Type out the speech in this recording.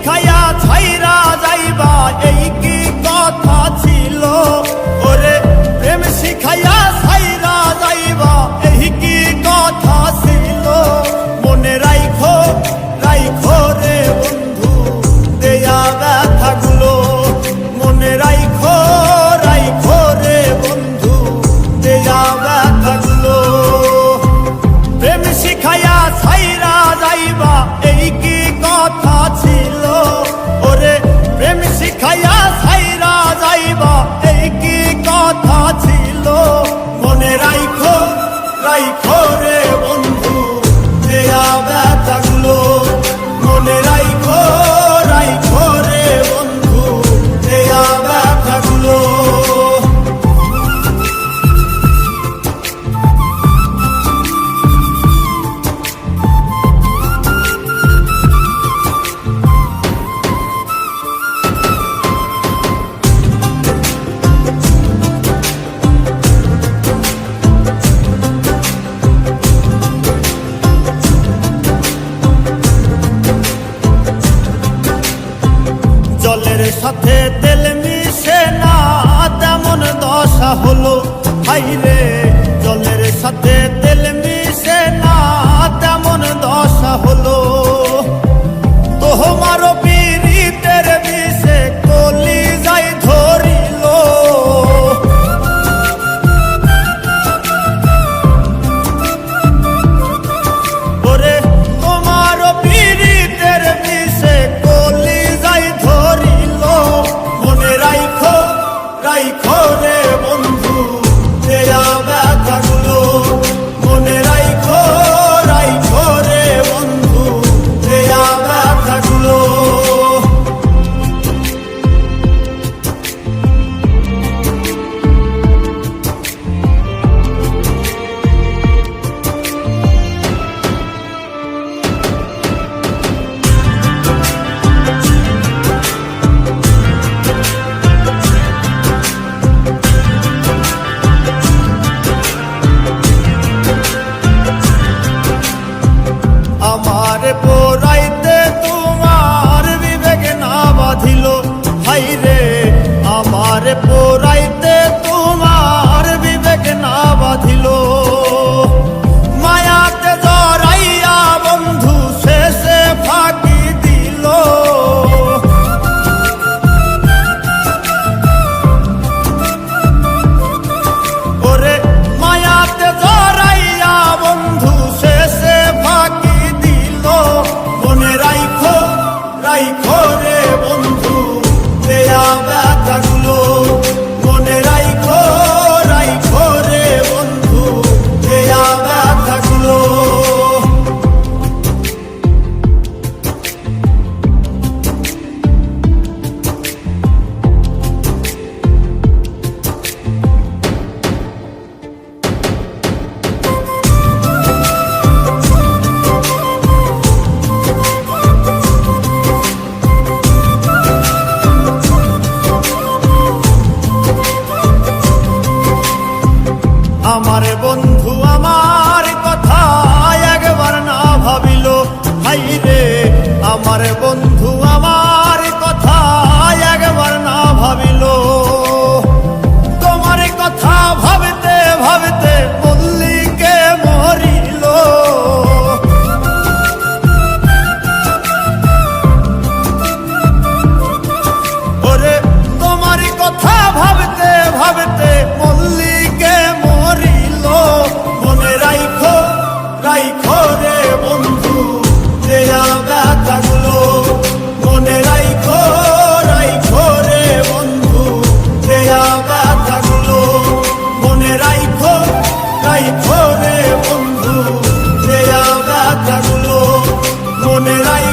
শিখাইয়া ছাইরা যাইবা এই কি কথা ছিল ওরে প্রেম শিখাইয়া ছাইরা যাইবা এই কি কথা ছিল মনে রাইখো রাইখো রে বন্ধু দেয়া ব্যথাগুলো মনে রাইখো রাইখো রে বন্ধু দেয়া ব্যথাগুলো প্রেম শিখাইয়া ছাইরা যাইবা এই কি কথা ছিল ওরে প্রেম শিখাইয়া ছাইরা যাইবা এই কি কথা ছিল মনে রাইখো রাইখো রে বন্ধু দেয়া ব্যথাগুলো মনে রাইখো রাইখো রে বন্ধু দেয়া ব্যথাগুলো জলের সাথে তেল মিশে না তেমন দশা হলো হাইরে জলের সাথে তেল মিশে না তেমন দশা হলো তোমার পীড়িতের বিষে কলি যাই ধরিল ওরে তোমার পীড়িতের বিষে কলি যাই ধরিল মনে রাইখো রাইখো রে বন্ধু দেয়া ব্যথাগুলো মনে রাইখো রাইখো রে বন্ধু দেয়া ব্যথাগুলো আমার পোড়াইতে তোমার বিবেক না বাঁধিল হাইরে আমার পোড়াইতে তোমার বিবেক না বাঁধিল মায়াতে জড়াইয়া বন্ধু শেষে ফাঁকি দিল ওরে মায়াতে জড়াইয়া বন্ধু শেষে ফাঁকি মনে রাইখো রাইখো রে বন্ধু দেয়া ব্যথাগুলো মনে রাইখো রাইখো রে বন্ধু দেয়া ব্যথাগুলো আমার বন্ধু আমার কথা একবার না ভাবিল হাইরে আমার বন্ধু আমার কথা একবার না ভাবিল তোমার কথা ভাবতে ভাবতে মল্লিকে মরিল ওরে তোমার কথা ভাবতে ভাবতে মল্লিকে মরিল মনে রাইখো রাইখো রে বন্ধু দেয়া ব্যথাগুলো মনে রাইখো রাইখো রে বন্ধু দেয়া ব্যথাগুলো মনে রাইখো রাইখো রে বন্ধু দেয়া ব্যথাগুলো মনে রাইখো